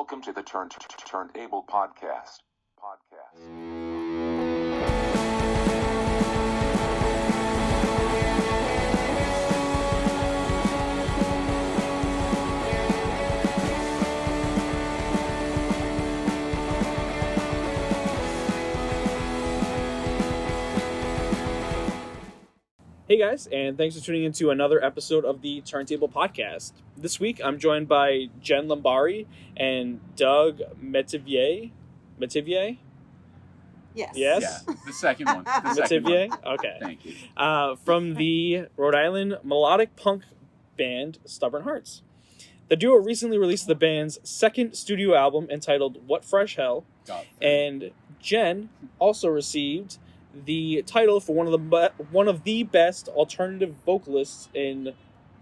Welcome to the Turnt Abel Podcast. Hey guys, and thanks for tuning into another episode of the Turnt Abel Podcast. This week, I'm joined by Jenn Lombari and Doug Metivier. Metivier? Yes. Yes? Yeah, the second one. Metivier? Okay. Thank you. From the Rhode Island melodic-punk band Stubborn Hearts. The duo recently released the band's second studio album entitled What Fresh Hell, and Jenn also received the title for one of the best alternative vocalists in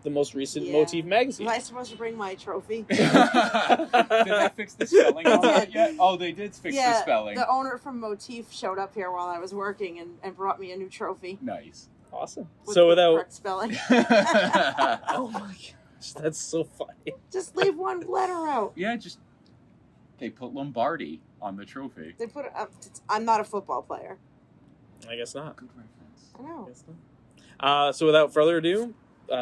the most recent Motif magazine. Am I supposed to bring my trophy? Did they fix the spelling on that yet? Oh, they did fix the spelling. The owner from Motif showed up here while I was working and brought me a new trophy. Nice. Awesome. With so the without correct spelling. Oh my gosh, that's so funny. Just leave one letter out. Yeah, they put Lombardi on the trophy. They put it up. I'm not a football player. I guess not. Good reference. I know. So without further ado,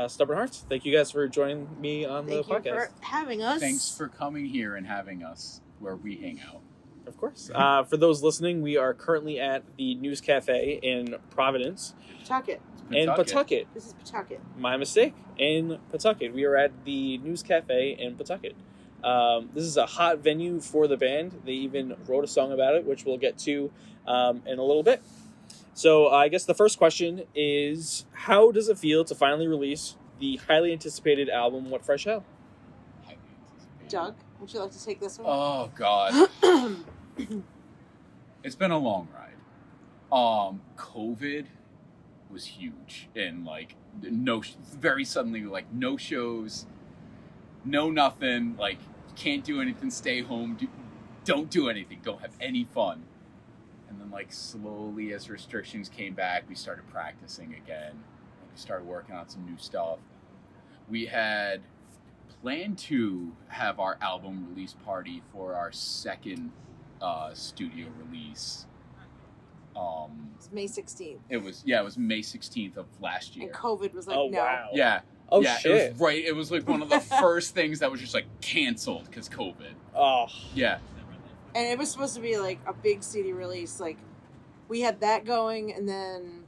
Stubborn Hearts, thank you guys for joining me on the podcast. Thank you for having us. Thanks for coming here and having us where we hang out. Of course. For those listening, we are currently at the News Café in Providence. Pawtucket. In Pawtucket. This is Pawtucket. My mistake. In Pawtucket. We are at the News Café in Pawtucket. This is a hot venue for the band. They even wrote a song about it, which we'll get to in a little bit. So I guess the first question is, how does it feel to finally release the highly anticipated album, What Fresh Hell? Doug, would you like to take this one? Oh, God. It's been a long ride. COVID was huge. And, very suddenly, no shows, no nothing. Can't do anything, stay home, don't do anything, don't have any fun. And then, slowly as restrictions came back, we started practicing again. We started working on some new stuff. We had planned to have our album release party for our second studio release. It's May 16th. It was May 16th of last year. And COVID was Oh, no. wow. Yeah. Oh, yeah, shit. It was one of the first things that was just canceled because COVID. Oh. Yeah. And it was supposed to be a big CD release. We had that going, and then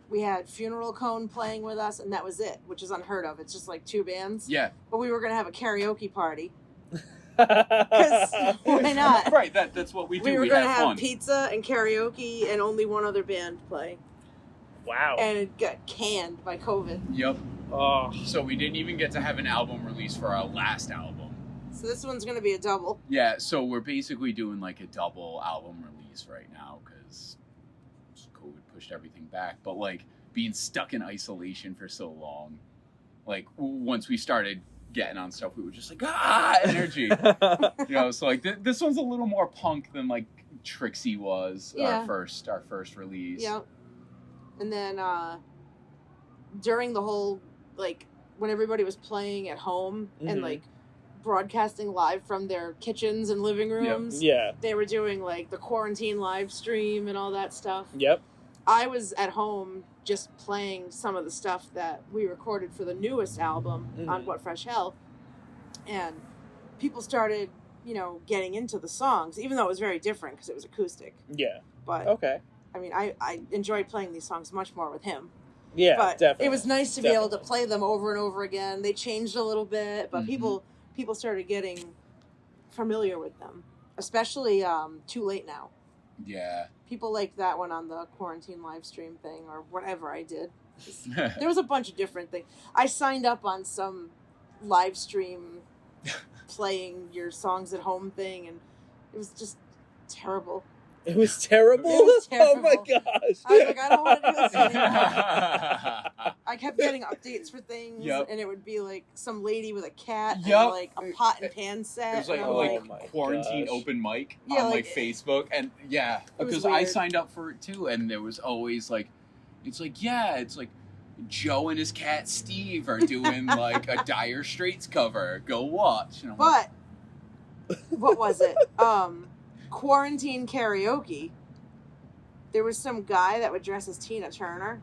we had Funeral Cone playing with us, and that was it, which is unheard of. It's just two bands. Yeah. But we were going to have a karaoke party. Because why not? Right, that's what we do. We were going to have have fun. pizza and karaoke and only one other band play. Wow. And it got canned by COVID. Yep. Oh. So we didn't even get to have an album release for our last album. So this one's going to be a double. Yeah, so we're basically doing a double album release right now because COVID pushed everything back. But being stuck in isolation for so long, once we started getting on stuff, we were just energy. So this one's a little more punk than Trixie was, Yeah. our first release. Yep. And then during the whole when everybody was playing at home and broadcasting live from their kitchens and living rooms. Yeah. They were doing the quarantine live stream and all that stuff. Yep. I was at home just playing some of the stuff that we recorded for the newest album on What Fresh Hell. And people started, getting into the songs, even though it was very different because it was acoustic. Yeah. But, okay. I mean, I enjoyed playing these songs much more with him. Yeah, but definitely. It was nice to be able to play them over and over again. They changed a little bit, but people started getting familiar with them, especially Too Late Now. Yeah. People liked that one on the quarantine live stream thing or whatever I did. There was a bunch of different things. I signed up on some live stream playing your songs at home thing, and it was just terrible. It was terrible? It was terrible. Oh my gosh. I was I don't want to do this anymore. I kept getting updates for things, and it would be some lady with a cat and a pot and pan set. It was quarantine open mic on Facebook, and because I signed up for it too, and there was always it's Joe and his cat Steve are doing a Dire Straits cover. Go watch. And but what was it? Quarantine karaoke. There was some guy that would dress as Tina Turner,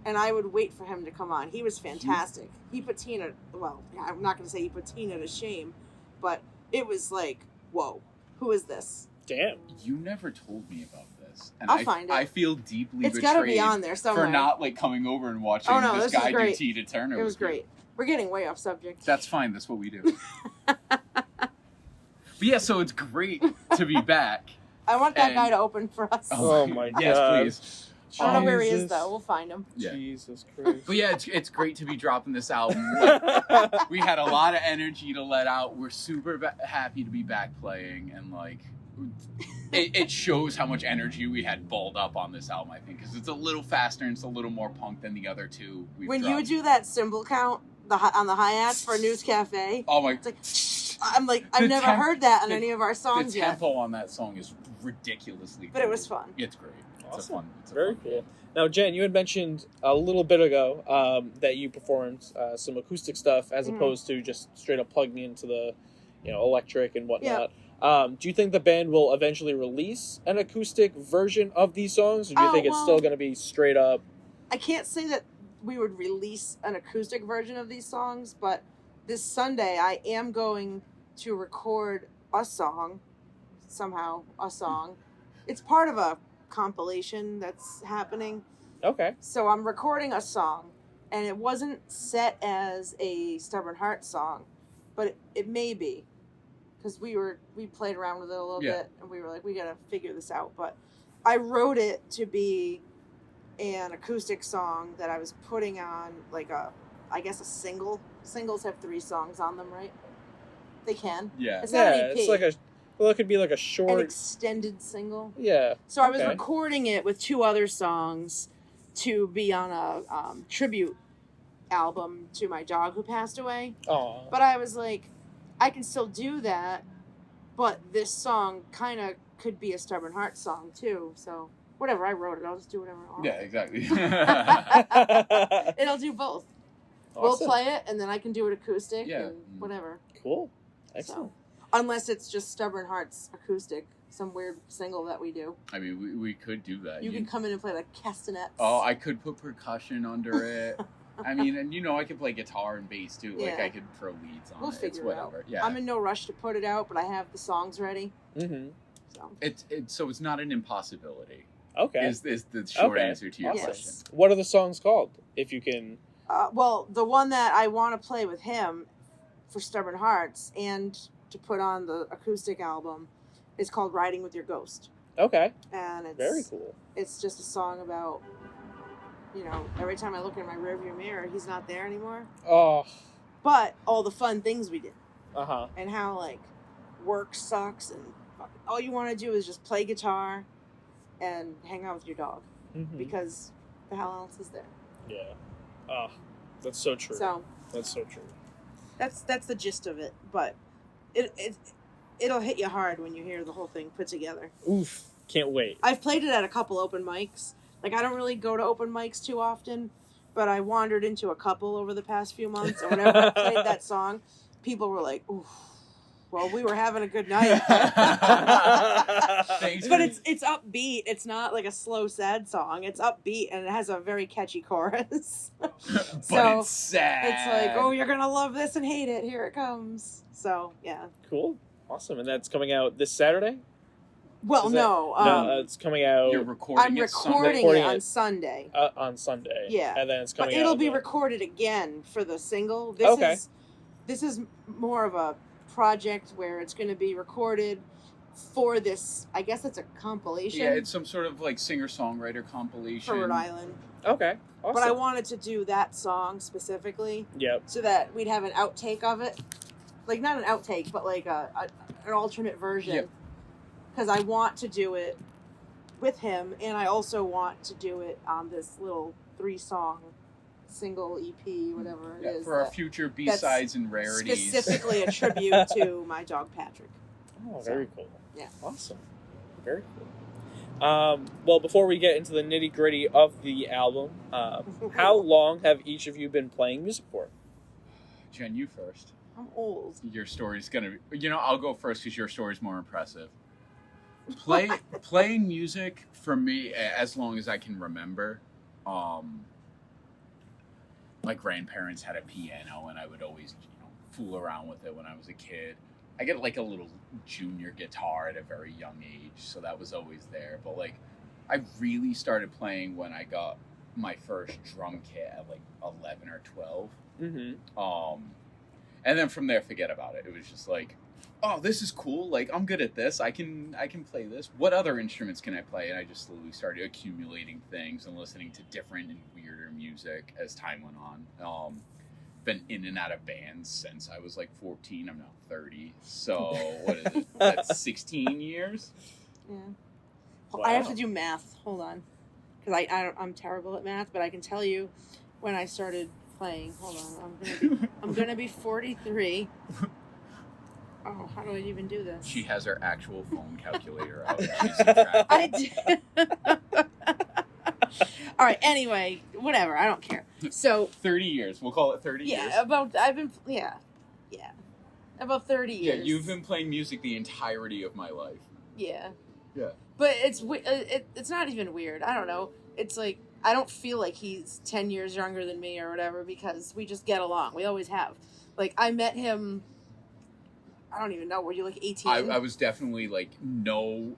and I would wait for him to come on. He was fantastic. He put Tina, well, I'm not going to say he put Tina to shame, but it was like, whoa, who is this? Damn. You never told me about this. And I'll find it. I feel deeply It's betrayed got to be on there somewhere. for not like coming over and watching Oh, no, this this guy is great. do Tina Turner. It was great. We're getting way off subject. That's fine. That's what we do. But yeah, so it's great to be back. I want that guy to open for us. Oh my God. Yes, please. I don't know where he is, Jesus. though. We'll find him. Yeah. Jesus Christ. But yeah, it's great to be dropping this album. Like, we had a lot of energy to let out. We're super happy to be back playing, and like, it shows how much energy we had balled up on this album. I think because it's a little faster and it's a little more punk than the other two. When you do that cymbal count on the hi-hats for News Cafe, oh my! it's like, I'm like, I've never heard that on any of our songs The yet. tempo on that song is ridiculously. But it cool. was fun. It's great. Awesome. It's a Very fun cool. game. Now, Jen, you had mentioned a little bit ago that you performed some acoustic stuff as opposed to just straight up plugging into the, electric and whatnot. Do you think the band will eventually release an acoustic version of these songs, or do you think it's still going to be straight up? I can't say that we would release an acoustic version of these songs, but this Sunday I am going to record a song. It's part of a compilation that's happening. Okay. So I'm recording a song, and it wasn't set as a Stubborn Heart song, but it may be, because we played around with it a little bit, and we were like, we gotta figure this out. But I wrote it to be an acoustic song that I was putting on like a single. Singles have 3 songs on them, right? They can. Yeah. It's not an EP. It's it could be like a short, an extended single. Yeah. So I was recording it with 2 other songs to be on a tribute album to my dog who passed away. Oh. But I was like, I can still do that, but this song kind of could be a Stubborn Heart song too. So whatever, I wrote it. I'll just do whatever I want. Yeah, exactly. It'll do both. Awesome. We'll play it, and then I can do it acoustic Yeah. and whatever. Cool. Excellent. So, unless it's just Stubborn Hearts acoustic, some weird single that we do. I mean, we could do that. You can come in and play like castanets. Oh, I could put percussion under it. I mean, and I could play guitar and bass too. Like Yeah. I could throw leads on We'll it. It's figure it whatever. out. Yeah. I'm in no rush to put it out, but I have the songs ready. Mm-hmm. So It's not an impossibility. Okay. Is the short Okay. answer to your Awesome. question? Yes. What are the songs called? If you can. well, the one that I want to play with him for Stubborn Hearts and to put on the acoustic album is called Riding with Your Ghost. Okay. And it's Very cool. It's just a song about, every time I look in my rearview mirror, he's not there anymore. Oh. But all the fun things we did. Uh-huh. And how, like, work sucks and all you want to do is just play guitar and hang out with your dog. Mm-hmm. Because the hell else is there? Yeah. Oh, that's so true. So That's so true. that's the gist of it. But it'll hit you hard when you hear the whole thing put together. Oof. Can't wait. I've played it at a couple open mics. Like, I don't really go to open mics too often, but I wandered into a couple over the past few months. And whenever I played that song, people were like, oof. Well, we were having a good night. Thanks. But it's upbeat. It's not like a slow, sad song. It's upbeat, and it has a very catchy chorus. But So, it's sad. It's like, oh, you're going to love this and hate it. Here it comes. So, yeah. Cool. Awesome. And that's coming out this Saturday? Well, Is that- no. no, it's coming out You're recording I'm it recording Recording it on it. Sunday. On Sunday. Yeah. And then it's But coming out. it'll be on- recorded again for the single. Okay. This is more of a project where it's going to be recorded for this. I guess it's a compilation. Yeah, it's some sort of like singer-songwriter compilation. for Rhode Island. Okay. Awesome. But I wanted to do that song specifically Yep. so that we'd have an outtake of it. Like, not an outtake, but like an alternate version. Yep. Because I want to do it with him, and I also want to do it on this little 3-song single EP, whatever it is. for our that- future B-sides and rarities. specifically a tribute to my dog Patrick. Oh, very cool. Yeah. Awesome. Very cool. Well, before we get into the nitty gritty of the album, how long have each of you been playing music for? Jen, you first. I'm old. Your story's gonna be... I'll go first because your story's more impressive. Playing music, for me, as long as I can remember, my grandparents had a piano, and I would always, fool around with it when I was a kid. I get like a little junior guitar at a very young age, so that was always there. But like, I really started playing when I got my first drum kit at like 11 or 12. Mm-hmm. And then from there, forget about it. It was just like, oh, this is cool. Like, I'm good at this. I can play this. What other instruments can I play? And I just slowly started accumulating things and listening to different and weirder music as time went on. Been in and out of bands since I was like 14. I'm now 30. So what is it? That's 16 years? Yeah. Wow. I have to do math. Hold on. Because I'm terrible at math, but I can tell you when I started playing. Hold on. I'm gonna be 43. Oh, how do I even do this? She has her actual phone calculator out. I did. All right. Anyway, whatever. I don't care. So 30 years. We'll call it 30 years. About 30 years. Yeah, you've been playing music the entirety of my life. Yeah. Yeah. But it's not even weird. I don't know. It's like I don't feel like he's 10 years younger than me or whatever because we just get along. We always have. Like I met him. I don't even know. Were you like 18? I was definitely like no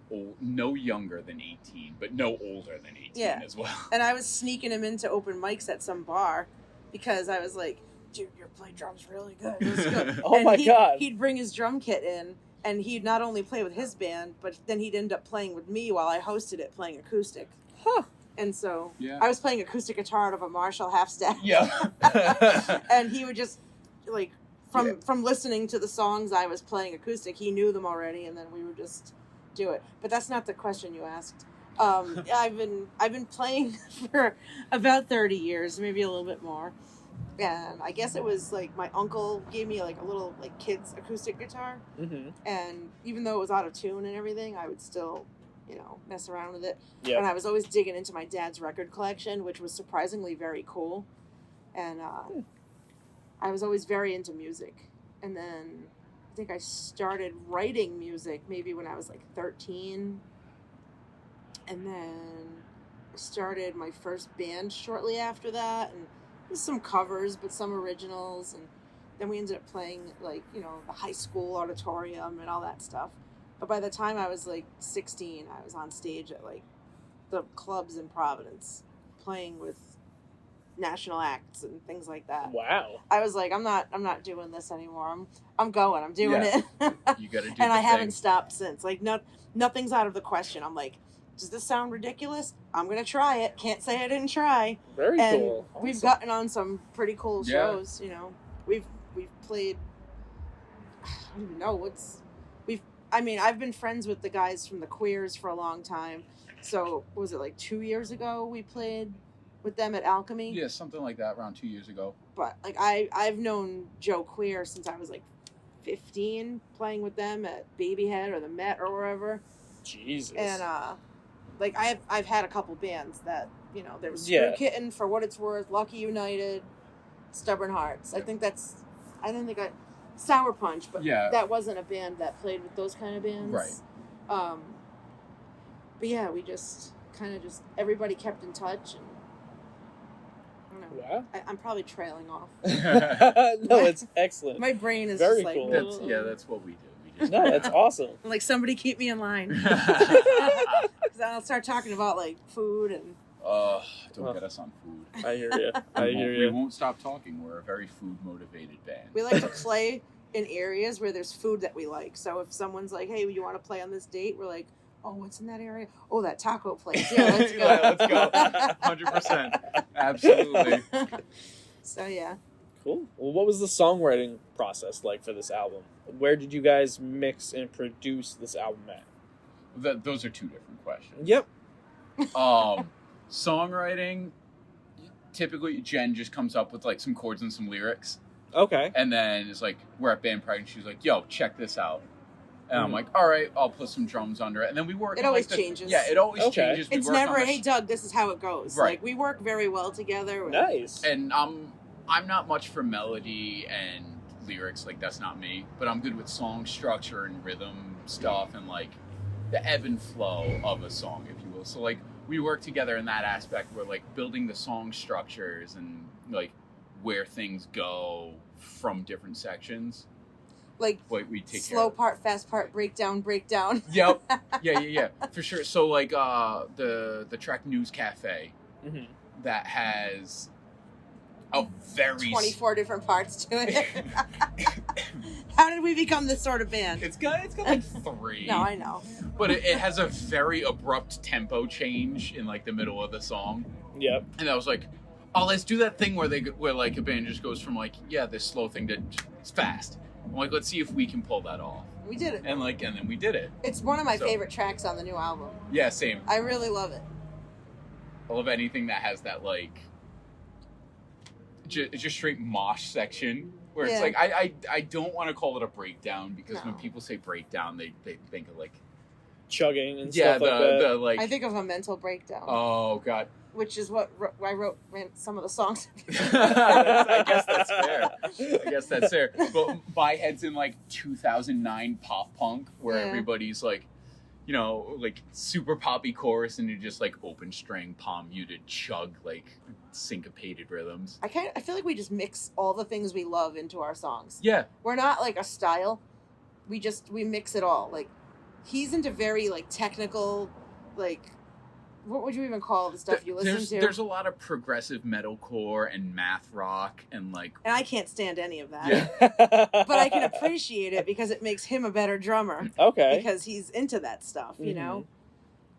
younger than 18, but no older than 18 as well. And I was sneaking him into open mics at some bar because I was like, dude, your play drum's really good. It was good. Oh my God. He'd bring his drum kit in and he'd not only play with his band, but then he'd end up playing with me while I hosted it playing acoustic. Huh. And so I was playing acoustic guitar out of a Marshall half stack. Yeah. And he would just like... From listening to the songs I was playing acoustic, he knew them already, and then we would just do it. But that's not the question you asked. I've been playing for about 30 years, maybe a little bit more. And I guess it was like my uncle gave me like a little like kid's acoustic guitar. Mm-hmm. And even though it was out of tune and everything, I would still, mess around with it. Yep. And I was always digging into my dad's record collection, which was surprisingly very cool. And I was always very into music. And then I think I started writing music maybe when I was like 13. And then I started my first band shortly after that. And some covers, but some originals. And then we ended up playing like, the high school auditorium and all that stuff. But by the time I was like 16, I was on stage at like the clubs in Providence playing with national acts and things like that. Wow. I was like, I'm not doing this anymore. I'm going. I'm doing it. You got to do and I haven't thing. stopped since. Like nothing's out of the question. I'm like, does this sound ridiculous? I'm going to try it. Can't say I didn't try. Very cool. And we've gotten on some pretty cool shows, We've played I don't even know I've been friends with the guys from the Queers for a long time. So, was it like 2 years ago we played with them at Alchemy? Yeah, something like that, around 2 years ago. But like I've known Joe Queer since I was like 15, playing with them at Babyhead or the Met or wherever. Jesus. And like I've had a couple bands that there was Screw Kitten, For What It's Worth, Lucky United, Stubborn Hearts. Yeah. I don't think Sour Punch, but that wasn't a band that played with those kind of bands. Right. But yeah, we just kind of everybody kept in touch and. Yeah. I'm probably trailing off. No, it's excellent. My brain is very just like... cool. That's what we do. No, that's awesome. I'm like, somebody keep me in line. Because I'll start talking about, like, food and... Don't get us on food. I hear you. We won't stop talking. We're a very food-motivated band. We like to play in areas where there's food that we like. So if someone's like, hey, you want to play on this date? We're like, oh, what's in that area? Oh, that taco place. Yeah, let's go. Let's go. 100%. Absolutely. So, yeah. Cool. Well, what was the songwriting process like for this album? Where did you guys mix and produce this album at? Those are two different questions. Yep. Songwriting, typically Jenn just comes up with like some chords and some lyrics. Okay. And then it's like, we're at band practice, she's like, yo, check this out. And I'm like, all right, I'll put some drums under it. And then we work. It always changes. Yeah, it always changes. It's never, hey, Doug, this is how it goes. Right. Like, we work very well together. Nice. And I'm not much for melody and lyrics, like that's not me, but I'm good with song structure and rhythm stuff and like the ebb and flow of a song, if you will. So like we work together in that aspect where like building the song structures and like where things go from different sections. Like we take slow care part, fast part, breakdown. Yep. Yeah. For sure. So like the track News Café that has a very 24 different parts to it. How did we become this sort of band? It's got like 3. No, I know. But it has a very abrupt tempo change in like the middle of the song. Yep. And I was like, oh, let's do that thing where like a band just goes from like, yeah, this slow thing to it's fast. I'm like, let's see if we can pull that off. We did it. And then we did it. It's one of my favorite tracks on the new album. Yeah, same. I really love it. I love anything that has that like just straight mosh section where it's like I don't want to call it a breakdown because when people say breakdown they think of like chugging and stuff like that. The like I think of a mental breakdown. Oh god. Which is what I wrote some of the songs. I guess that's fair. But my head's in like 2009 pop punk where everybody's like, you know, like super poppy chorus and you just like open string, palm muted, chug, like syncopated rhythms. I feel like we just mix all the things we love into our songs. Yeah. We're not like a style. We mix it all. Like he's into very like technical, like what would you even call the stuff you listen to? There's a lot of progressive metalcore and math rock and like... And I can't stand any of that. Yeah. But I can appreciate it because it makes him a better drummer. Okay. Because he's into that stuff, you know?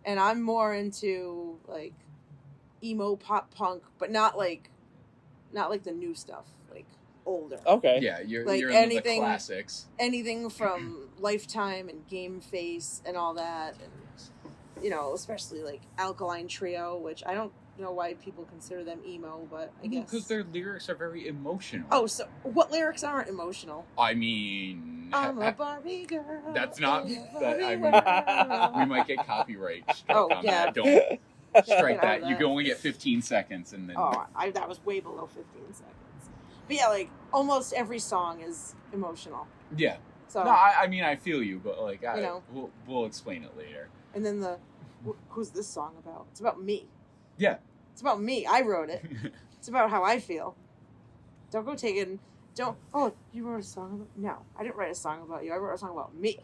And I'm more into like emo pop punk, but not like the new stuff, like older. Okay. Yeah, you're like into the classics. Anything from Lifetime and Game Face and all that, and you know, especially like Alkaline Trio, which I don't know why people consider them emo, but I guess because their lyrics are very emotional. Oh, so what lyrics aren't emotional? I mean, I'm a Barbie girl. That's not. I mean, we might get copyright strike on that. Don't strike that. You can only get 15 seconds, and then. Oh, that was way below 15 seconds. But yeah, like almost every song is emotional. Yeah. So no, I mean I feel you, but like you know, we'll explain it later. And then who's this song about? It's about me. Yeah. It's about me. I wrote it. It's about how I feel. Don't go taking... Oh, you wrote a song about... No, I didn't write a song about you. I wrote a song about me.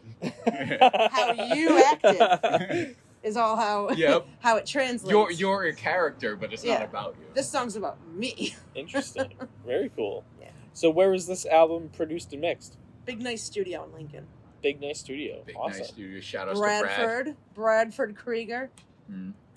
How you acted is all how how it translates. You're a character, but it's not about you. This song's about me. Interesting. Very cool. Yeah. So where was this album produced and mixed? Big Nice Studio in Lincoln. Big Nice Studio. Big awesome. Nice Studio. Shout outs to Bradford Krieger.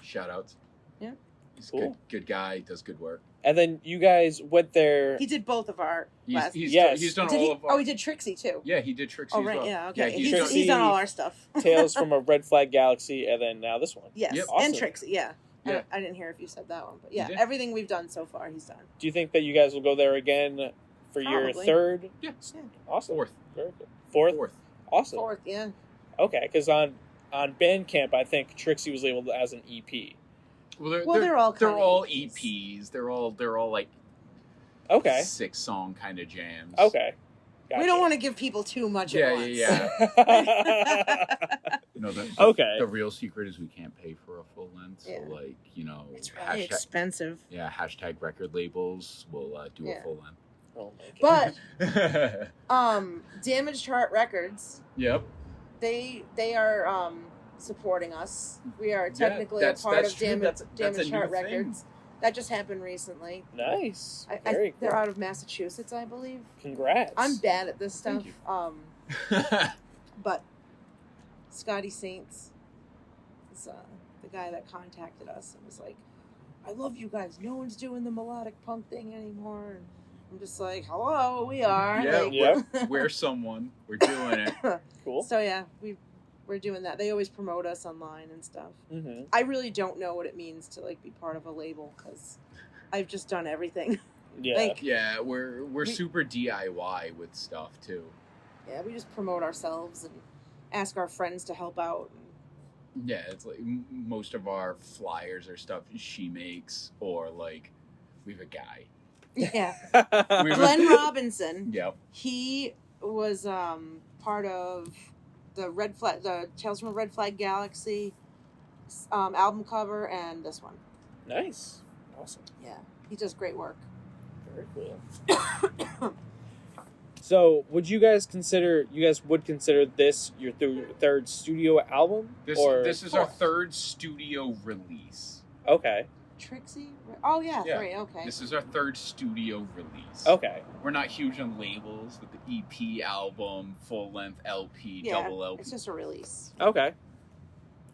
Shout outs. Yeah. He's a good guy. Does good work. And then you guys went there. He did both of our last. He's done did all he, of our. Oh, he did Trixie too. Yeah, he did Trixie. Oh right, as well. yeah, okay. Yeah, he's done all our stuff. Tales from a Red Flag Galaxy, and then now this one. Yes, Yep. Awesome. and Trixie. Yeah. I didn't hear if you said that one, but yeah, everything we've done so far, he's done. Do you think that you guys will go there again for your third? Yeah. Awesome. Fourth. Very good. Fourth. Awesome. Fourth, yeah. Okay, because on Bandcamp, I think Trixie was labeled as an EP. Well, they're all EPs. They're all like 6-song kind of jams. Okay. Gotcha. We don't want to give people too much at once. Yeah. The real secret is we can't pay for a full length. So like, you know, it's really expensive. Yeah, hashtag record labels will do a full length. Oh my God. But Damaged Heart Records. Yep. They are supporting us. We are technically a part of Damaged Heart Records. That just happened recently. Nice. Very cool. They're out of Massachusetts, I believe. Congrats. I'm bad at this stuff. But Scotty Saints is the guy that contacted us and was like, I love you guys. No one's doing the melodic punk thing anymore. And I'm just like, hello, we are. Yeah, we're someone. We're doing it. Cool. So yeah, we're doing that. They always promote us online and stuff. Mm-hmm. I really don't know what it means to like be part of a label because I've just done everything. Yeah. We're super DIY with stuff too. Yeah, we just promote ourselves and ask our friends to help out. Yeah, it's like most of our flyers are stuff she makes, or like we have a guy Yeah. We were- Glenn Robinson. Yep. He was part of the Tales from a Red Flag Galaxy album cover and this one. Nice. Awesome. Yeah. He does great work. Very cool. So, would you guys would consider this your third studio album? This is our third studio release. Okay. Trixie? Oh, yeah. Yeah. Right, okay. This is our third studio release. Okay. We're not huge on labels with the EP album, full-length LP, Yeah, double LP. it's just a release. Okay.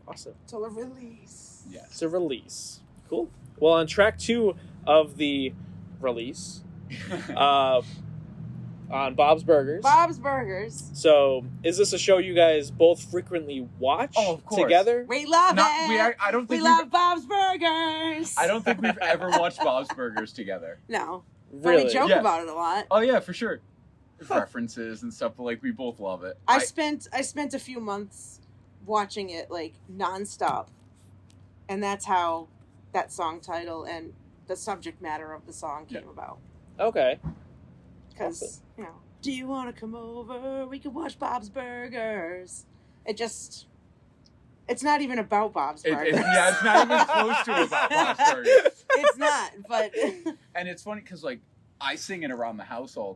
Awesome. It's a release. Yes. It's a release. Cool. Well, on track 2 of the release, on Bob's Burgers. Bob's Burgers. So, is this a show you guys both frequently watch of course. together? We love it. I don't think we love Bob's Burgers. I don't think we've ever watched Bob's Burgers together. No. But Really? we joke Yeah. about it a lot. Oh yeah, for sure. References and stuff, but like we both love it. I spent a few months watching it like nonstop, and that's how that song title and the subject matter of the song came about. Okay. Because Awesome. do you want to come over? We can watch Bob's Burgers. It's not even about Bob's Burgers. It's not even close to about Bob's Burgers. It's not, but And it's funny because like I sing it around the house all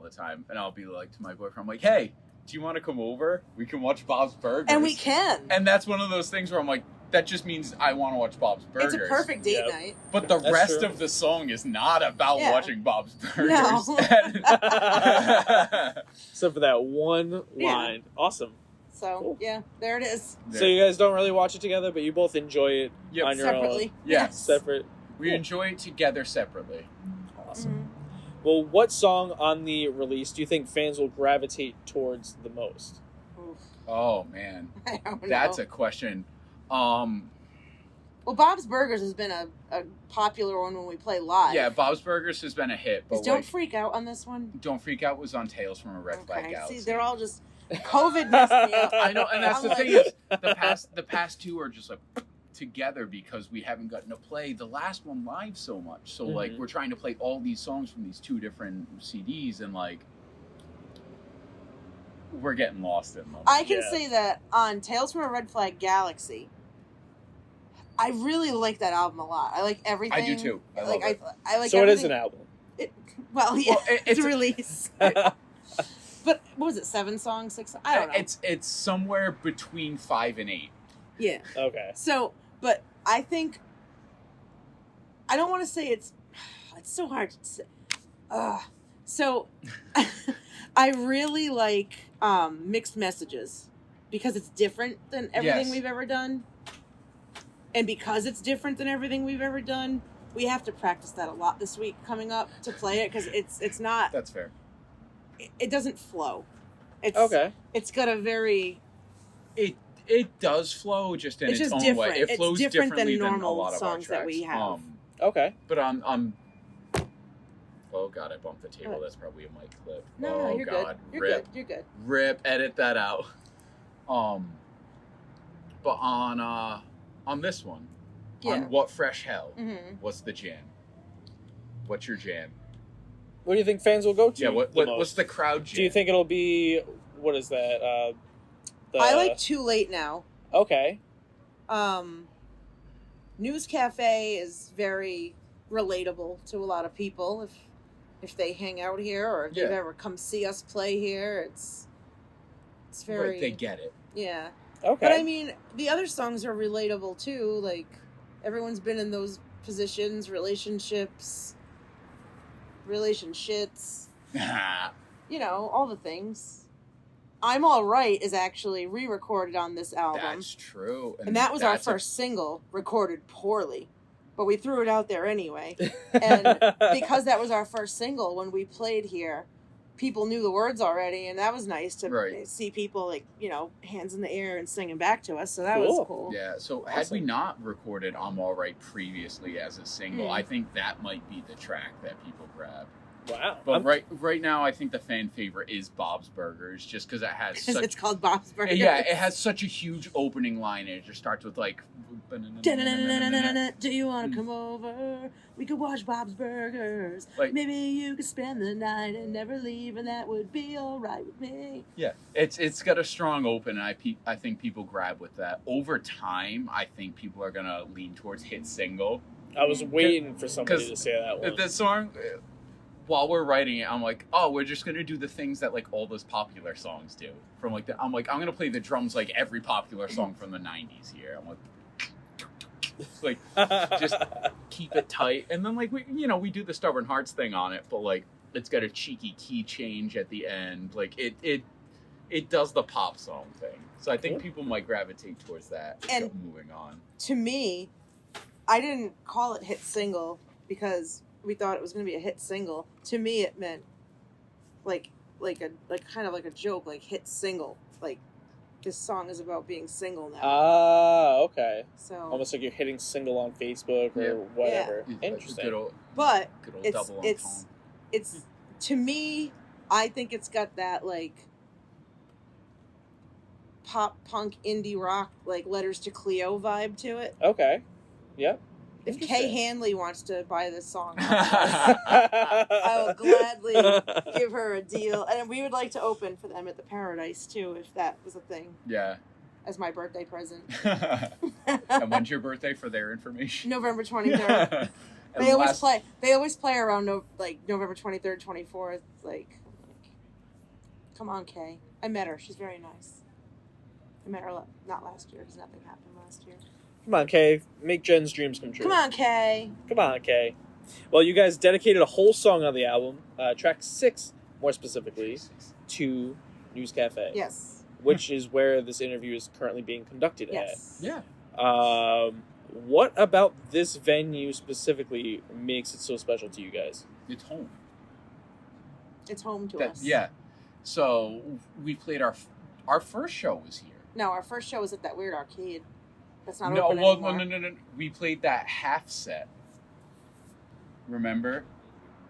the time, and I'll be like to my boyfriend, I'm like, "Hey, do you want to come over? We can watch Bob's Burgers." and we can. And that's one of those things where I'm like, that just means I want to watch Bob's Burgers. It's a perfect date Yep. night. But the That's rest true. of the song is not about Yeah. watching Bob's Burgers. No. Except for that one Yeah. line. Awesome. So Cool. yeah, there it is. So you guys don't really watch it together, but you both enjoy it Yep. on your Separately. own. Yes. Separate. We enjoy it together separately. Awesome. Mhm. Well, what song on the release do you think fans will gravitate towards the most? Oof. Oh man, I don't know. that's a question. Well, Bob's Burgers has been a popular one when we play live. Yeah, Bob's Burgers has been a hit, but Don't like, Freak Out on this one. Don't Freak Out was on Tales from a Red Flag Okay, Galaxy. see, they're all just COVID messed me up. I know, and that's I'm the like- thing is the past two are just like together because we haven't gotten to play the last one live so much. So like Mhm. we're trying to play all these songs from these two different CDs, and like we're getting lost in them. I can Yeah. say that on Tales from a Red Flag Galaxy, I really like that album a lot. I like everything. I do too. I love it. I like. So it is everything. an album. Well, yeah, Well, it's a release. But what was it? 7 songs, 6? I don't know. It's somewhere between 5 and 8. Yeah. Okay. So, but I think I don't want to say it's so hard to say. So I really like Mixed Messages because it's different than everything Yes. we've ever done. And because it's different than everything we've ever done, we have to practice that a lot this week coming up to play it because it's not, That's fair. it doesn't flow. It's Okay. It's got a very It does flow just in It's its just own way. different. It It's flows different than differently than a normal lot of songs our that we tracks. have. Okay. But on oh god, I bumped the table. What? That's probably a mic clip. no, oh you're god, good. You're rip, good. You're good. rip, edit that out. But on this one, Yeah. on What Fresh Hell, Mm-hmm. what's the jam? What's your jam? What do you think fans will go to? Yeah, the what's most? the crowd jam? Do you think it'll be what is that? I like Too Late Now. Okay. News Cafe is very relatable to a lot of people if they hang out here or if they've Yeah. ever come see us play here. It's very Right, they get it. yeah. Okay. But I mean, the other songs are relatable too. Like everyone's been in those positions, relationships, you know, all the things. I'm All Right is actually re-recorded on this album. That's true. And that was our that's a- first single, recorded poorly. But we threw it out there anyway. And because that was our first single, when we played here, people knew the words already, and that was nice to Right. see people, like, you know, hands in the air and singing back to us. So that was Cool. cool. Yeah, so had we Awesome. not recorded I'm All Right previously as a single, Mm. I think that might be the track that people grab. Wow. But right now, I think the fan favorite is Bob's Burgers, just because it has Because such... it's called Bob's Burgers. Yeah, it has such a huge opening line, and it just starts with, like... Do you want to come over? We could watch Bob's Burgers. Like- Maybe you could spend the night and never leave, and that would be all right with me. Yeah, it's got a strong open, and I think people grab with that. Over time, I think people are going to lean towards hit single. I was waiting for somebody 'cause to say that one. The song... While we're writing it, I'm like, oh, we're just gonna do the things that like all those popular songs do. I'm gonna play the drums like every popular song from the '90s here. I'm like, just keep it tight, and then like we do the Stubborn Hearts thing on it, but like it's got a cheeky key change at the end. Like it does the pop song thing. So I think people might gravitate towards that. And moving on. To me, I didn't call it hit single because we thought it was going to be a hit single. To me, it meant like kind of like a joke, like hit single. Like this song is about being single now. Ah, okay. So almost like you're hitting single on Facebook or whatever. Yeah. Interesting. Good old it's double it's to me, I think it's got that like pop punk indie rock like Letters to Cleo vibe to it. Okay. Yep. If Kay Hanley wants to buy this song, I I will gladly give her a deal. And we would like to open for them at the Paradise, too, if that was a thing. Yeah. As my birthday present. And when's your birthday for their information? November 23rd. They always play around November 23rd, 24th. Like, come on, Kay. I met her. She's very nice. I met her not last year because nothing happened last year. Come on, Kay. Make Jen's dreams come true. Come on, Kay. Come on, Kay. Well, you guys dedicated a whole song on the album, track 6, more specifically, to News Café. Yes. Which is where this interview is currently being conducted Yes. Yeah. at. What about this venue specifically makes it so special to you guys? It's home. It's home to us. Yeah. So we played our first show was here. No, our first show was at that weird arcade. That's not No, open anymore. no. We played that half set. Remember?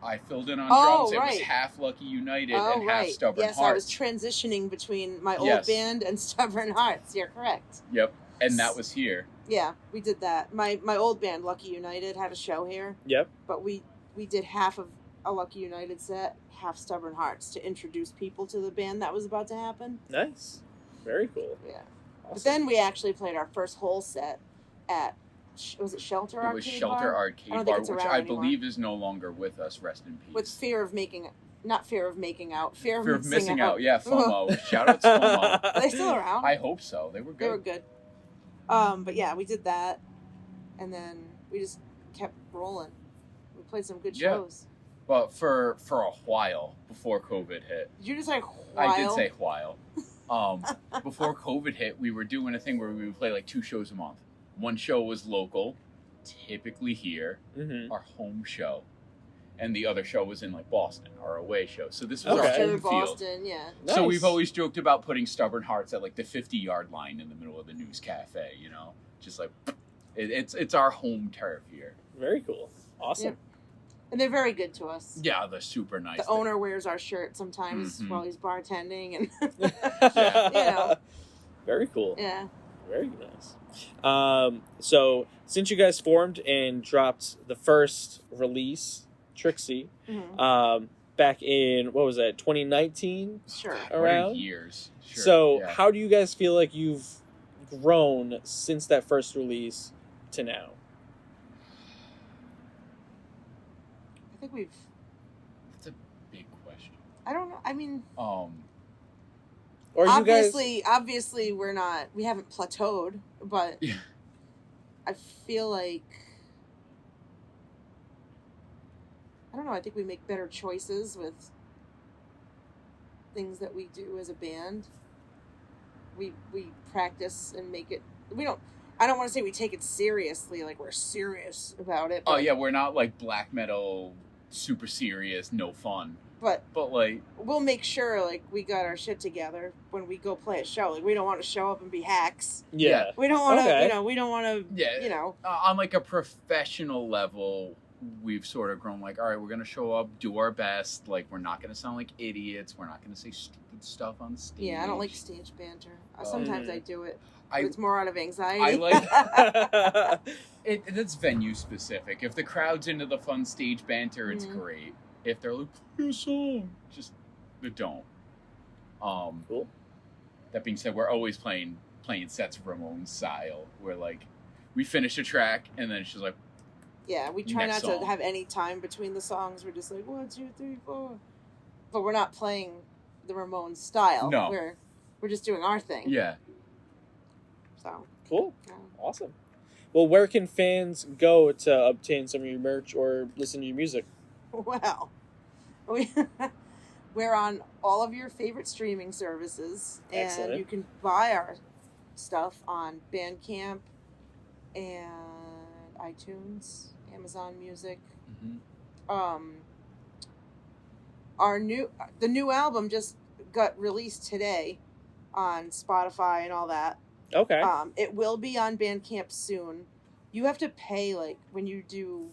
I filled in on drums. Right. It was half Lucky United and half Stubborn Yes, Hearts. I was transitioning between my old band and Stubborn Hearts. You're correct. Yep, and that was here. Yeah, we did that. My old band, Lucky United, had a show here. Yep. But we did half of a Lucky United set, half Stubborn Hearts to introduce people to the band that was about to happen. Nice. Very cool. Yeah. Awesome. But then we actually played our first whole set at, was it Shelter Arcade Bar? It was Shelter Arcade I don't think Bar, it's which around I anymore. believe is no longer with us. Rest in peace. With fear of making out. Fear of of missing out. Yeah, FOMO. Shout out to FOMO. Are they still around? I hope so. They were good. They were good. But yeah, we did that, and then we just kept rolling. We played some good shows. But for a while before COVID hit. Did you just say while? I did say while. Before COVID hit, we were doing a thing where we would play like 2 shows a month. One show was local, typically here, our home show. And the other show was in like Boston, our away show. So this was our home field. Boston, yeah. Nice. So we've always joked about putting Stubborn Hearts at like the 50-yard line in the middle of the News Cafe, you know? Just like, it's our home turf here. Very cool. Awesome. Yep. And they're very good to us. Yeah, they're super nice. The owner wears our shirt sometimes while he's bartending, and you know. Very cool. Yeah. Very nice. So since you guys formed and dropped the first release, Trixie, back in, what was that, 2019? Sure. Around? 20 years. Sure. So how do you guys feel like you've grown since that first release to now? I think we've... That's a big question. I don't know. I mean... Or obviously we haven't plateaued, but I feel like, I don't know, I think we make better choices with things that we do as a band. We practice and make it, I don't want to say we take it seriously, like we're serious about it. Oh yeah, we're not like black metal, super serious, no fun. But like, we'll make sure like we got our shit together when we go play a show. Like we don't want to show up and be hacks. Yeah. We don't want to, we don't want to, on like a professional level, we've sort of grown like, all right, we're going to show up, do our best. Like, we're not going to sound like idiots. We're not going to say stupid stuff on stage. Yeah, I don't like stage banter. Sometimes I do it. I- It's more out of anxiety. I like it's venue specific. If the crowd's into the fun stage banter, it's great. If they're like, play a song, just don't. Cool. That being said, we're always playing sets of Ramones style, where like we finish a track and then she's like, yeah, we try next not song. to have any time between the songs. We're just like 1, 2, 3, 4, but we're not playing the Ramones style. No. We're just doing our thing. yeah. So Cool. yeah. Awesome. Well, where can fans go to obtain some of your merch or listen to your music? Well, we're on all of your favorite streaming services, and Excellent. you can buy our stuff on Bandcamp and iTunes, Amazon Music. Mm-hmm. The new album just got released today on Spotify and all that. Okay. It will be on Bandcamp soon. You have to pay, like, when you do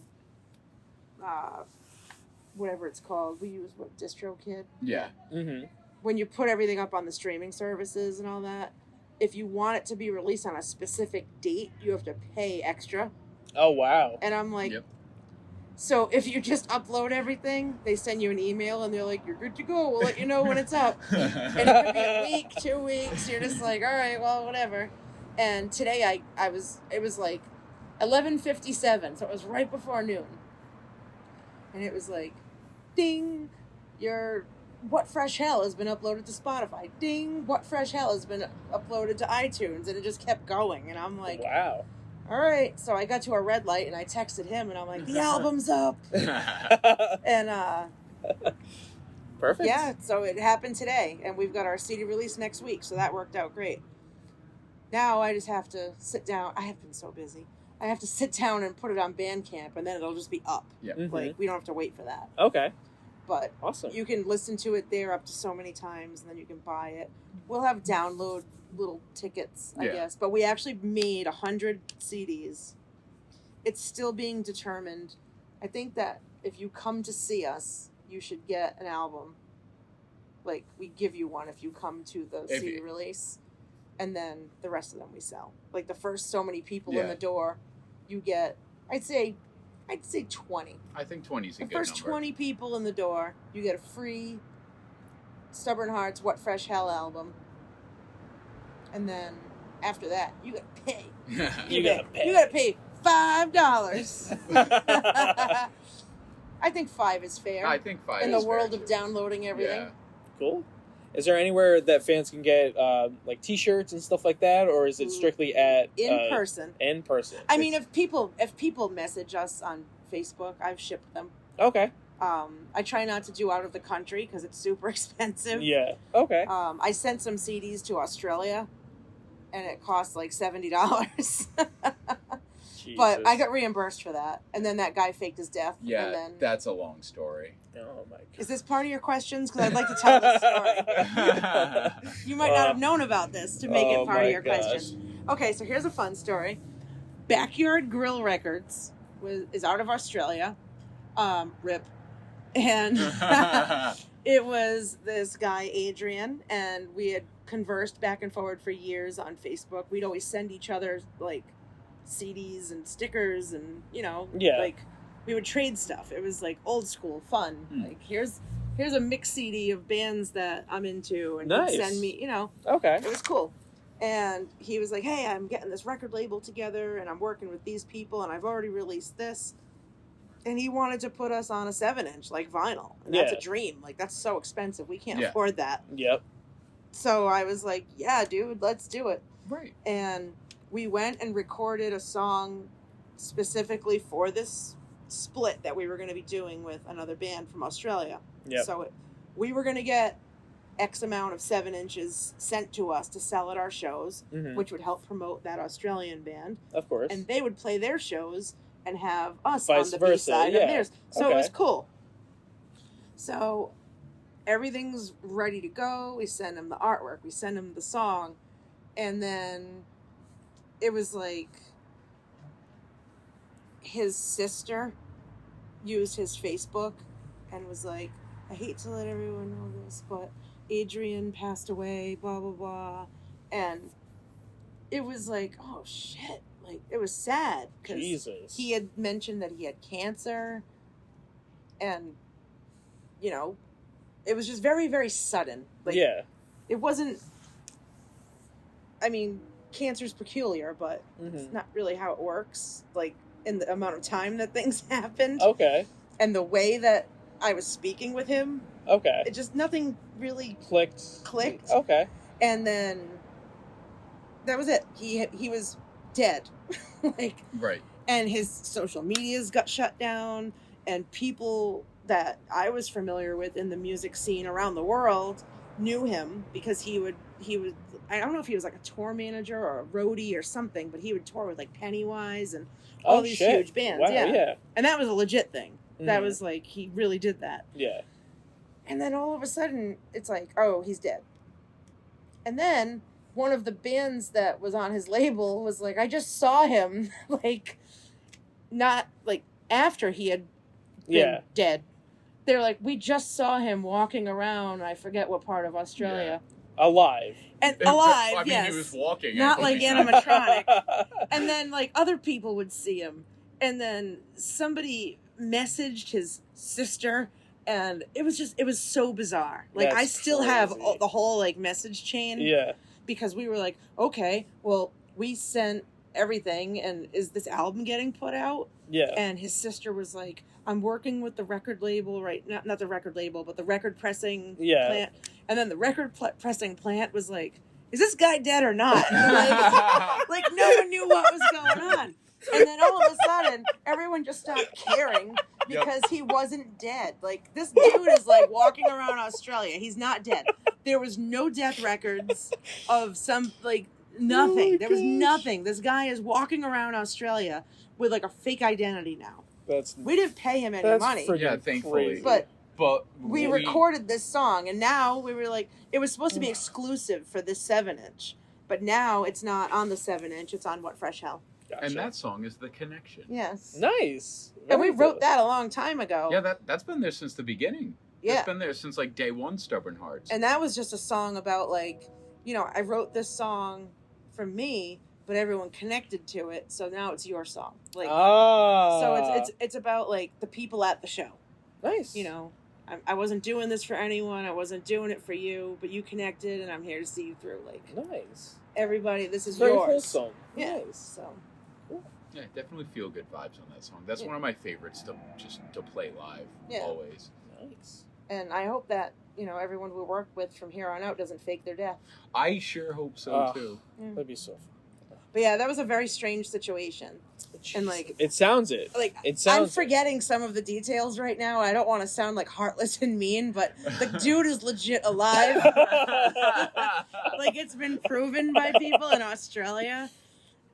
whatever it's called. We use DistroKid. Yeah. Mm-hmm. When you put everything up on the streaming services and all that, if you want it to be released on a specific date, you have to pay extra. Oh, wow. And I'm like, Yep. so if you just upload everything, they send you an email and they're like, you're good to go. We'll let you know when it's up. And it could be a week, 2 weeks. You're just like, all right, well, whatever. And today it was like 11:57, so it was right before noon. And it was like, ding, your What Fresh Hell has been uploaded to Spotify. Ding, What Fresh Hell has been uploaded to iTunes. And it just kept going. And I'm like, Wow. all right. So I got to a red light and I texted him and I'm like, the album's up. And Perfect. yeah, so it happened today. And we've got our CD release next week. So that worked out great. Now I just have to sit down. I have been so busy. I have to sit down and put it on Bandcamp and then it'll just be up. Yeah. Mhm. Like, we don't have to wait for that. Okay. But Awesome. you can listen to it there up to so many times and then you can buy it. We'll have download little tickets, I Yeah. guess. But we actually made 100 CDs. It's still being determined. I think that if you come to see us, you should get an album. Like, we give you one if you come to the If CD you- release. And then the rest of them we sell. Like, the first so many people in Yeah. the door, you get, I'd say 20. I think 20 is a The good first number. 20 people in the door, you get a free Stubborn Hearts What Fresh Hell album. And then after that, you gotta pay. You gotta pay. You gotta pay $5. I think 5 is fair. I think 5 in is the world fair, of too. downloading everything. Yeah. Cool. Is there anywhere that fans can get like T-shirts and stuff like that, or is it strictly at In person. In person. I mean, if people message us on Facebook, I've shipped them. Okay. I try not to do out of the country because it's super expensive. Yeah. Okay. I sent some CDs to Australia, and it cost like $70. But I got reimbursed for that, and then that guy faked his death. Yeah, and then, that's a long story. Oh my god. is this part of your questions? Because I'd like to tell this story. You might not have known about this to make it part of your question. Okay, so here's a fun story. Backyard Grill Records is out of Australia. RIP. And it was this guy, Adrian, and we had conversed back and forward for years on Facebook. We'd always send each other, like, CDs and stickers and, like, we would trade stuff. It was, like, old school fun. Like, here's a mix CD of bands that I'm into, and Nice. he'd send me, Okay. it was cool. And he was like, hey, I'm getting this record label together, and I'm working with these people, and I've already released this. And he wanted to put us on a 7-inch, like vinyl. And that's a dream. Like, that's so expensive. We can't afford that. Yep. So I was like, yeah, dude, let's do it. Right. And we went and recorded a song specifically for this split that we were going to be doing with another band from Australia. Yep. So we were going to get X amount of 7 inches sent to us to sell at our shows, Mhm. which would help promote that Australian band. Of course. And they would play their shows and have us Vice on the versa, B-side yeah. of theirs. So it was Okay. cool. So everything's ready to go. We send him the artwork. We send him the song. And then it was like his sister used his Facebook and was like, I hate to let everyone know this, but Adrian passed away, blah, blah, blah. And it was like, oh, shit. Like, it was sad. Jesus. He had mentioned that he had cancer. And, you know, it was just very, very sudden. Like, yeah. It wasn't... I mean, cancer's peculiar, but it's not really how it works. Like, in the amount of time that things happened. Okay. And the way that I was speaking with him. Okay. It just, nothing really clicked. Okay. And then that was it. He was dead. Like, right. And his social medias got shut down, and people that I was familiar with in the music scene around the world knew him because he would, I don't know if he was like a tour manager or a roadie or something, but he would tour with like Pennywise and all these huge bands. Wow, yeah. And that was a legit thing. That was like, he really did that. Yeah. And then all of a sudden, it's like, oh, he's dead. And then one of the bands that was on his label was like, I just saw him, like, not, like, after he had been dead. They're like, we just saw him walking around, I forget what part of Australia. Yeah. Alive. And alive, I mean, yes. he was walking. Not like animatronic. And then, like, other people would see him. And then somebody messaged his sister, and it was so bizarre. Like, That's I still crazy. have the whole, like, message chain. Yeah. Because we were like, okay, well, we sent everything, and is this album getting put out? Yeah. And his sister was like, I'm working with the record label not the record label, but the record pressing plant. And then the record pressing plant was like, is this guy dead or not? Like no one knew what was going on. And then all of a sudden, everyone just stopped caring because he wasn't dead. Like, this dude is, like, walking around Australia. He's not dead. There was no death records of some, like, nothing. There was nothing. This guy is walking around Australia with, like, a fake identity now. We didn't pay him any money. Yeah, thankfully. Crazy. But we recorded this song, and now we were like, it was supposed to be exclusive for this 7-inch. But now it's not on the 7-inch. It's on What Fresh Hell. Gotcha. And that song is The Connection. Yes. Nice. And we wrote that a long time ago. Yeah, that's been there since the beginning. Yeah. It's been there since, like, day one, Stubborn Hearts. And that was just a song about, like, you know, I wrote this song for me, but everyone connected to it, so now it's your song. Like, so it's about, like, the people at the show. Nice. You know, I wasn't doing this for anyone. I wasn't doing it for you, but you connected, and I'm here to see you through. Like, nice. Everybody, this is very yours. Wholesome. Yeah. Nice. So. Cool. Yeah, definitely feel good vibes on that song. That's one of my favorites to play live. Yeah. Always. Nice. And I hope that, you know, everyone we work with from here on out doesn't fake their death. I sure hope so too. Yeah. That'd be so fun. But yeah, that was a very strange situation. And like, it sounds it. Like, it sounds. I'm forgetting some of the details right now. I don't want to sound like heartless and mean, but the dude is legit alive. Like, it's been proven by people in Australia.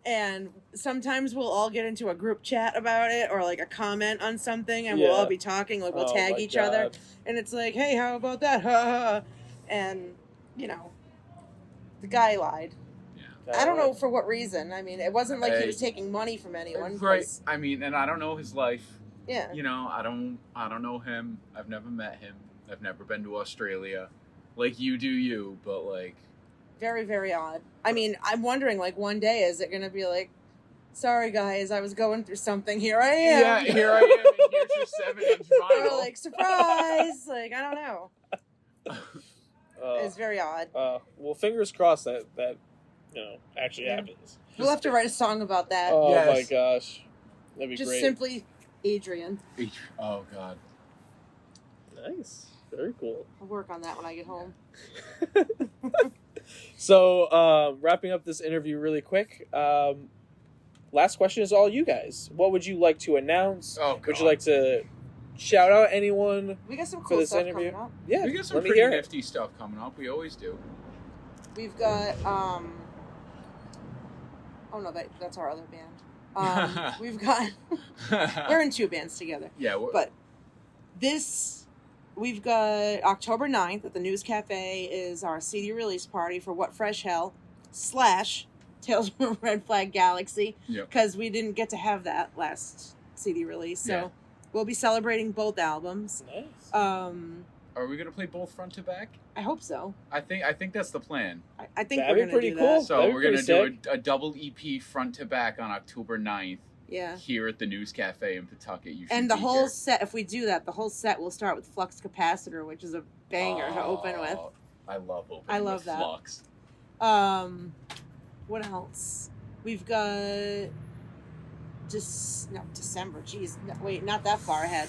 And sometimes we'll all get into a group chat about it, or like a comment on something, and we'll all be talking, like we'll tag each other. And it's like, hey, how about that? Ha ha. And, you know, the guy lied. I don't know for what reason. I mean, it wasn't like he was taking money from anyone. Right. I mean, and I don't know his life. Yeah. You know, I don't know him. I've never met him. I've never been to Australia. Like, you do you, but like... Very, very odd. I mean, I'm wondering, like, one day, is it going to be like, sorry, guys, I was going through something. Here I am. Yeah, here I am, and here's your 7-inch vinyl. Or like, surprise! Like, I don't know. It's very odd. Well, fingers crossed that you know, actually happens. We'll have to write a song about that. Oh my gosh. That'd be just great. Just simply Adrian. Oh, God. Nice. Very cool. I'll work on that when I get home. So, wrapping up this interview really quick, last question is all you guys. What would you like to announce? Oh, God. Would you like to shout out anyone? We got some for cool this stuff interview? coming up. Yeah, we got some let me pretty hear it. nifty stuff coming up. We always do. We've got, oh no, that's our other band. We've got, we're in 2 bands together. Yeah. But we've got October 9th at the News Café is our CD release party for What Fresh Hell / Tales from a Red Flag Galaxy. Yep. Because we didn't get to have that last CD release. So We'll be celebrating both albums. Nice. Are we gonna play both front to back? I hope so. I think that's the plan. I think That'd we're be gonna pretty do cool. that. So That'd be we're gonna pretty do a double EP front to back on October 9th Yeah. here at the News Cafe in Pawtucket. You should And the be whole here. set, if we do that, the whole set will start with Flux Capacitor, which is a banger to open with. I love opening I love with that. Flux. What else? We've got December. Jeez, no, wait, not that far ahead.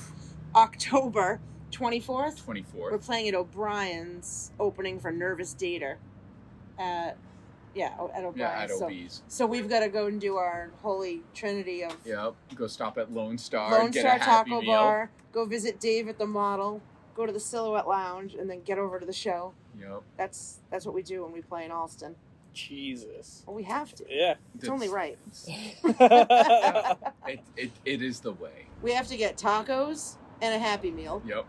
October 24th. 24th. We're playing at O'Brien's, opening for Nervous Dater. At O'Brien's. Yeah, at OB's. So we've got to go and do our holy trinity of Yep. Go stop at Lone Star. Lone get Star a Happy Taco Meal. Bar, go visit Dave at the Model, go to the Silhouette Lounge, and then get over to the show. Yep. That's what we do when we play in Alston. Jesus. Well, we have to. Yeah. It's only right. It is the way. We have to get tacos and a Happy Meal. Yep.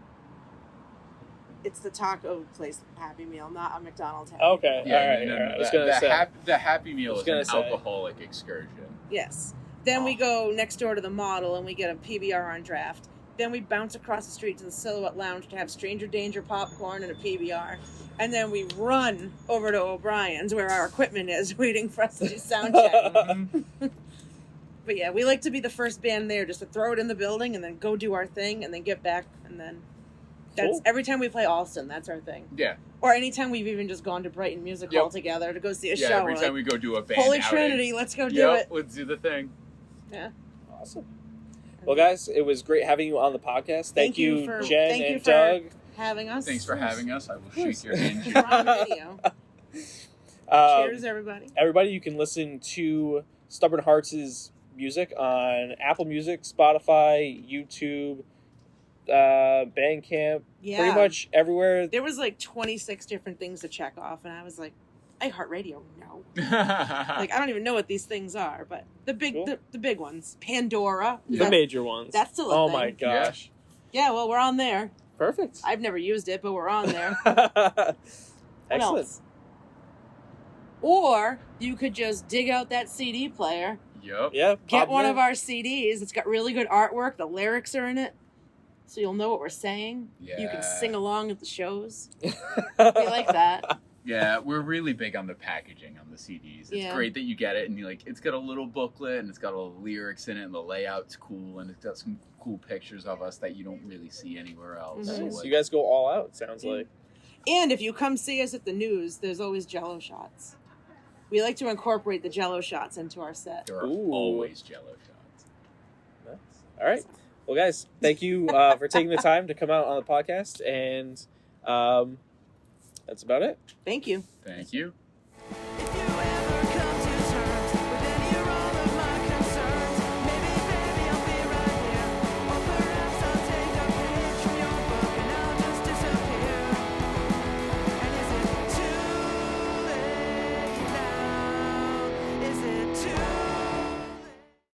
It's the taco place Happy Meal, not a McDonald's Happy Okay. Meal. All right. I was gonna say. The Happy Meal I was is an gonna say. alcoholic excursion. Yes. Then we go next door to the Model and we get a PBR on draft. Then we bounce across the street to the Silhouette Lounge to have Stranger Danger popcorn and a PBR. And then we run over to O'Brien's where our equipment is waiting for us to do sound check. But yeah, we like to be the first band there, just to throw it in the building and then go do our thing and then get back. And then that's Cool. every time we play Alston, that's our thing. Yeah. Or anytime we've even just gone to Brighton Music Hall together to go see a Yeah, show. every We're time like, we go do a band Holy outing. Trinity, let's go do Yep, it. let's do the thing. Yeah. Awesome. Well, guys, it was great having you on the podcast. Thank you, Jen thank you and for Doug. having us. Thanks for having us. I will shake your hand. We're on video. Cheers, everybody. Everybody, you can listen to Stubborn Hearts' music on Apple Music, Spotify, YouTube, Bandcamp, Yeah. pretty much everywhere. There was like 26 different things to check off, and I was like, iHeartRadio, no. Like, I don't even know what these things are, but the big Cool. the big ones. Pandora. The major ones. That's still a Oh thing. my gosh. Yeah, well, we're on there. Perfect. I've never used it, but we're on there. Excellent. What else? Or you could just dig out that CD player, Yep. Yep. get one of our CDs. It's got really good artwork. The lyrics are in it, so you'll know what we're saying. Yeah. You can sing along at the shows. We like that. Yeah, we're really big on the packaging on the CDs. It's Yeah. great that you get it and you it's got a little booklet and it's got all the lyrics in it and the layout's cool and it's got some cool pictures of us that you don't really see anywhere else. Mhm. So, Nice. You guys go all out, sounds like. And if you come see us at the News, there's always Jell-O shots. We like to incorporate the Jell-O shots into our set. there are Ooh. always Jell-O shots. Nice. All right. Well, guys, thank you for taking the time to come out on the podcast. And that's about it. Thank you. Thank you.